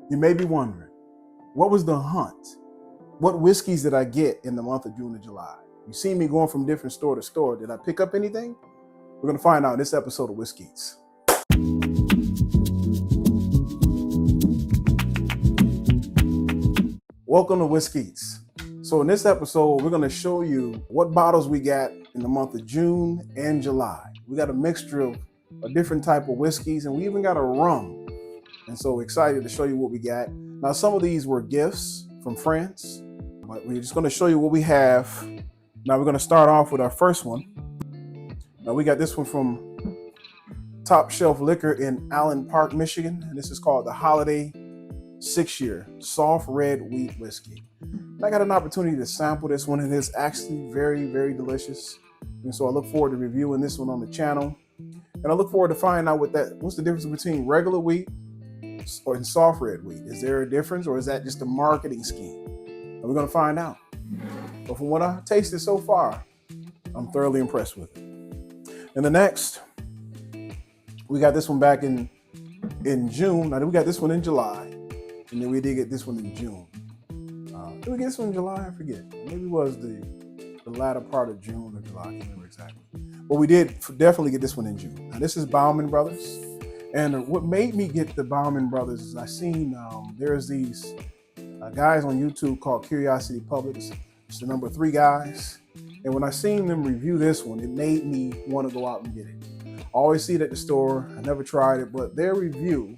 You may be wondering, what was the hunt? What whiskeys did I get in the month of June and July? You see me going from different store to store. Did I pick up anything? We're going to find out in this episode of Whiskeys. Welcome to Whiskeys. So in this episode, we're going to show you what bottles we got in the month of June and July. We got a mixture of a different type of whiskeys, and we even got a rum. And so excited to show you what we got. Now, some of these were gifts from friends, but we're just going to show you what we have. Now, we're going to start off with our first one. Now, we got this one from Top Shelf Liquor in Allen Park, Michigan. And this is called the Holiday 6-Year Soft Red Wheat Whiskey. I got an opportunity to sample this one, and it's actually very, very delicious. And so I look forward to reviewing this one on the channel. And I look forward to finding out what's the difference between regular wheat and soft red wheat. Is there a difference, or is that just a marketing scheme? And we're going to find out. But from what I tasted so far, I'm thoroughly impressed with it. And the next, we got this one back in June. Now, we got this one in July, and then we did get this one in June. Did we get this one in July? I forget. Maybe it was the latter part of June or July. I can't remember exactly. But we did definitely get this one in June. Now, this is Bowman Brothers. And what made me get the Bowman Brothers is I seen there's these guys on YouTube called Curiosity Public. It's the number 3 guys. And when I seen them review this one, it made me want to go out and get it. I always see it at the store. I never tried it, but their review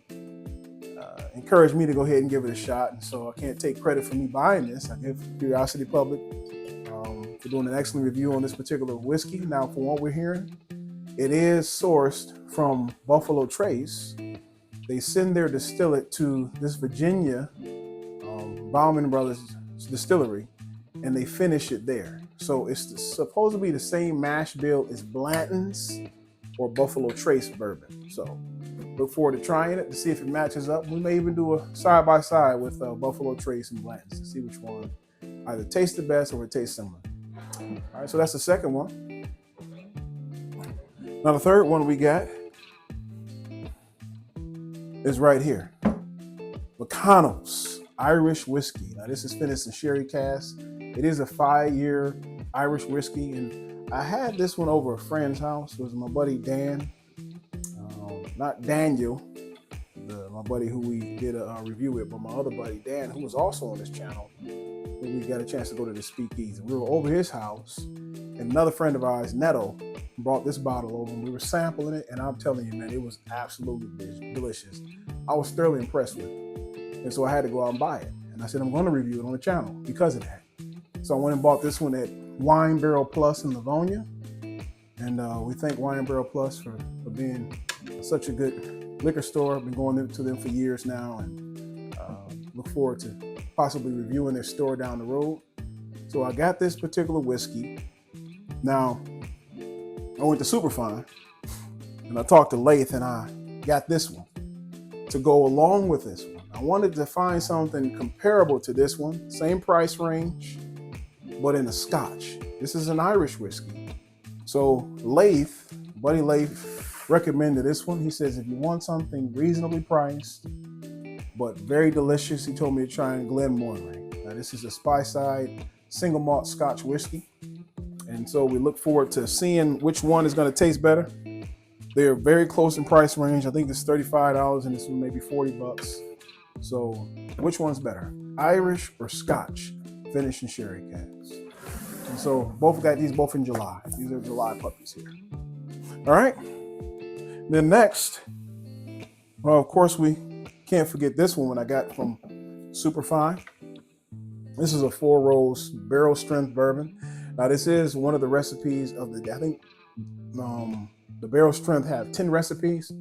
encouraged me to go ahead and give it a shot. And so I can't take credit for me buying this. I give Curiosity Public for doing an excellent review on this particular whiskey. Now, from what we're hearing, it is sourced from Buffalo Trace. They send their distillate to this Virginia Bowman Brothers distillery, and they finish it there. So it's supposed to be the same mash bill as Blanton's or Buffalo Trace bourbon. So look forward to trying it to see if it matches up. We may even do a side-by-side with Buffalo Trace and Blanton's to see which one either tastes the best or it tastes similar. All right, so that's the second one. Now, the third one we got is right here. McConnell's Irish Whiskey. Now, this is finished in sherry cask. It is a 5-year Irish whiskey, and I had this one over a friend's house. It was my buddy Dan, not Daniel, my buddy who we did a review with, but my other buddy Dan, who was also on this channel. When we got a chance to go to the speakeasy, we were over his house, and another friend of ours, Neto, brought this bottle over, and we were sampling it, and I'm telling you, man, it was absolutely delicious. I was thoroughly impressed with it, and so I had to go out and buy it. And I said, I'm going to review it on the channel because of that. So I went and bought this one at Wine Barrel Plus in Livonia, and we thank Wine Barrel Plus for being such a good liquor store. I've been going to them for years now, and look forward to possibly reviewing their store down the road. So I got this particular whiskey. Now, I went to Superfine, and I talked to Lath, and I got this one to go along with this one. I wanted to find something comparable to this one, same price range, but in a Scotch. This is an Irish whiskey. So Lath, buddy Lath, recommended this one. He says, if you want something reasonably priced, but very delicious, he told me to try Glenmorangie. Now, this is a Speyside single malt Scotch whiskey. And so we look forward to seeing which one is going to taste better. They're very close in price range. I think this is $35 and this one maybe $40. So which one's better, Irish or Scotch? Finished in sherry casks. And so both got these both in July. These are July puppies here. All right. Then next, well, of course, we can't forget this one I got from Superfine. This is a 4-rose barrel strength bourbon. Now, this is one of the recipes of I think the barrel strength have 10 recipes.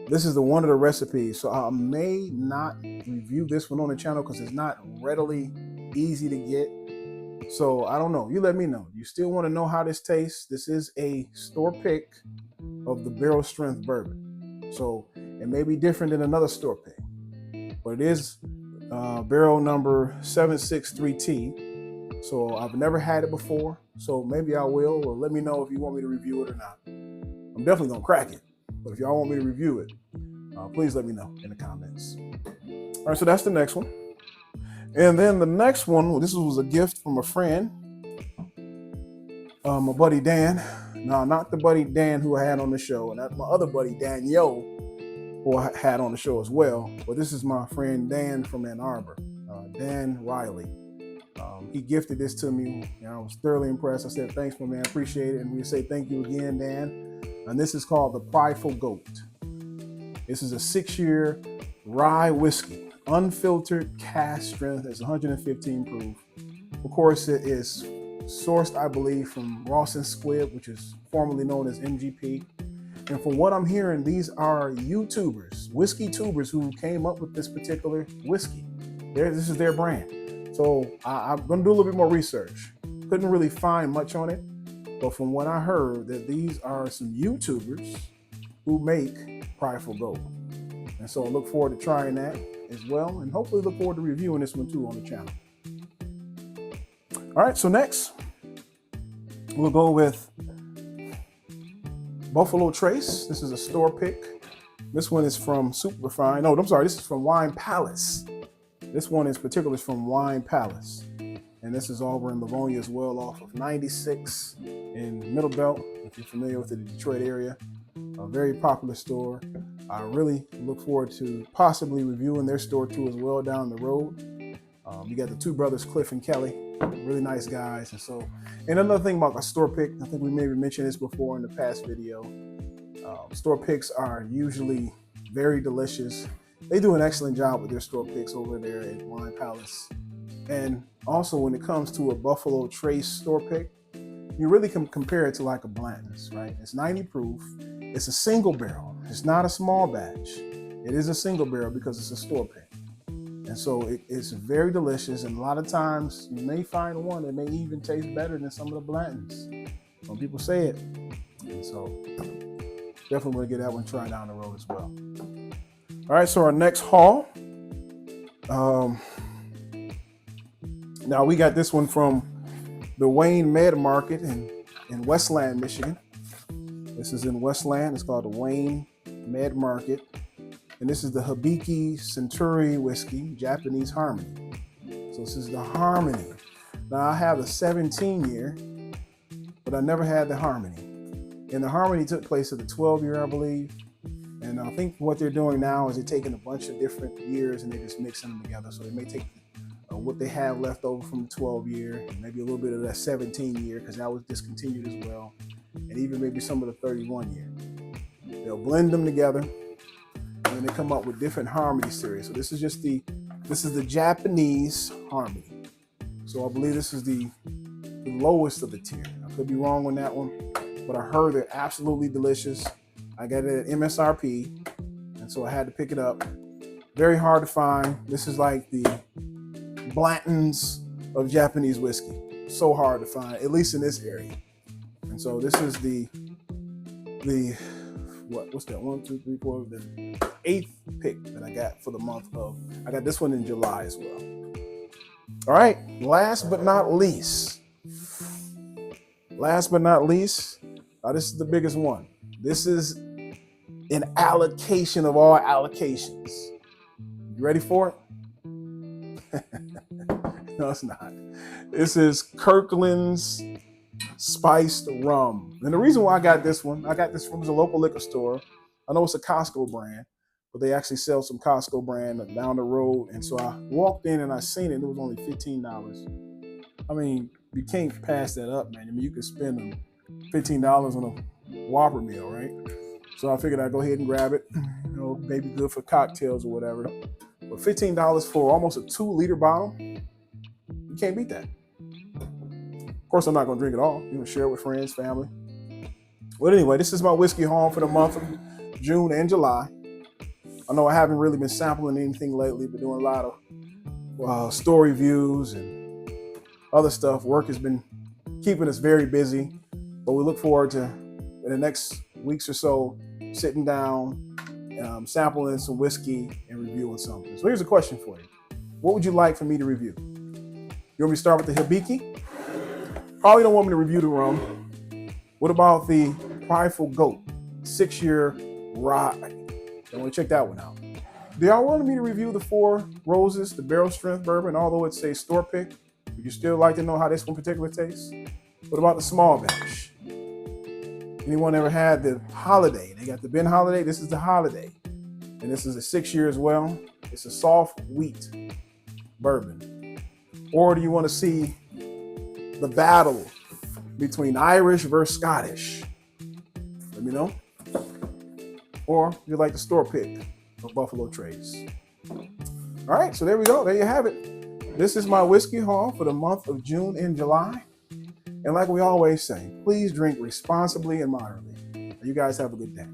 This is one of the recipes. So I may not review this one on the channel because it's not readily easy to get. So I don't know. You let me know. You still want to know how this tastes? This is a store pick of the barrel strength bourbon. So it may be different than another store pick, but it is barrel number 763T. So I've never had it before. So maybe I will, or let me know if you want me to review it or not. I'm definitely going to crack it. But if y'all want me to review it, please let me know in the comments. All right, so that's the next one. And then the next one, this was a gift from a friend, my buddy Dan. No, not the buddy Dan who I had on the show, and that's my other buddy Daniel, who I had on the show as well. But this is my friend Dan from Ann Arbor, Dan Riley. He gifted this to me, and I was thoroughly impressed. I said, thanks, my man, appreciate it. And we say thank you again, Dan. And this is called the Prideful Goat. This is a 6-year rye whiskey, unfiltered cask strength. It's 115 proof. Of course, it is sourced, I believe, from Ross and Squibb, which is formerly known as MGP. And from what I'm hearing, these are YouTubers, whiskey tubers, who came up with this particular whiskey. This is their brand. So I'm going to do a little bit more research. Couldn't really find much on it, but from what I heard, that these are some YouTubers who make Prideful Goat. And so I look forward to trying that as well, and hopefully look forward to reviewing this one too on the channel. All right, so next we'll go with Buffalo Trace. This is a store pick. This one is from Superfine. No, I'm sorry, this is from Wine Palace. This one is particularly from Wine Palace. And this is over in Livonia as well, off of 96 in Middle Belt, if you're familiar with the Detroit area. A very popular store. I really look forward to possibly reviewing their store too as well down the road. You got the two brothers, Cliff and Kelly, really nice guys. And another thing about a store pick, I think we maybe mentioned this before in the past video. Store picks are usually very delicious. They do an excellent job with their store picks over there at Wine Palace. And also when it comes to a Buffalo Trace store pick, you really can compare it to like a Blanton's, right? It's 90 proof. It's a single barrel. It's not a small batch. It is a single barrel because it's a store pick. And so it's very delicious. And a lot of times you may find one that may even taste better than some of the Blanton's. Some people say it. And so definitely want to get that one tried down the road as well. All right, so our next haul. Now we got this one from the Wayne Med Market in Westland, Michigan. This is in Westland. It's called the Wayne Med Market. And this is the Hibiki Century Whiskey, Japanese Harmony. So this is the Harmony. Now I have the 17-year, but I never had the Harmony. And the Harmony took place at the 12-year, I believe. And I think what they're doing now is they're taking a bunch of different years and they're just mixing them together. So they may take what they have left over from the 12-year, and maybe a little bit of that 17-year, because that was discontinued as well, and even maybe some of the 31-year. They'll blend them together, and then they come up with different Harmony series. So this is the Japanese Harmony. So I believe this is the lowest of the tier. I could be wrong on that one, but I heard they're absolutely delicious. I got it at MSRP, and so I had to pick it up. Very hard to find. This is like the Blanton's of Japanese whiskey. So hard to find, at least in this area. And so this is the what's that? 1, 2, 3, 4, the 8th pick that I got for the month of. I got this one in July as well. All right, last but not least, this is the biggest one. This is an allocation of all allocations. You ready for it? No, it's not. This is Kirkland's Spiced Rum. And the reason why I got this from the local liquor store. I know it's a Costco brand, but they actually sell some Costco brand down the road. And so I walked in and I seen it. It was only $15. I mean, you can't pass that up, man. I mean, you could spend $15 on a Whopper meal, right? So I figured I'd go ahead and grab it. You know, maybe good for cocktails or whatever. But $15 for almost a 2-liter bottle, you can't beat that. Of course, I'm not going to drink it all. You know, share it with friends, family. But anyway, this is my whiskey haul for the month of June and July. I know I haven't really been sampling anything lately, but doing a lot of store reviews and other stuff. Work has been keeping us very busy, but we look forward to, in the next weeks or so, sitting down, sampling some whiskey and reviewing something. So here's a question for you. What would you like for me to review? You want me to start with the Hibiki? Probably don't want me to review the rum. What about the Prideful Goat, 6-year rye? I want to check that one out. Do y'all want me to review the Four Roses, the barrel strength bourbon, although it's a store pick? Would you still like to know how this one particular tastes? What about the small batch? Anyone ever had the Holiday? They got the Ben Holiday. This is the Holiday. And this is a 6 year as well. It's a soft wheat bourbon. Or do you want to see the battle between Irish versus Scottish? Let me know. Or you like the store pick of Buffalo Trace. All right, so there we go. There you have it. This is my whiskey haul for the month of June and July. And like we always say, please drink responsibly and moderately. You guys have a good day.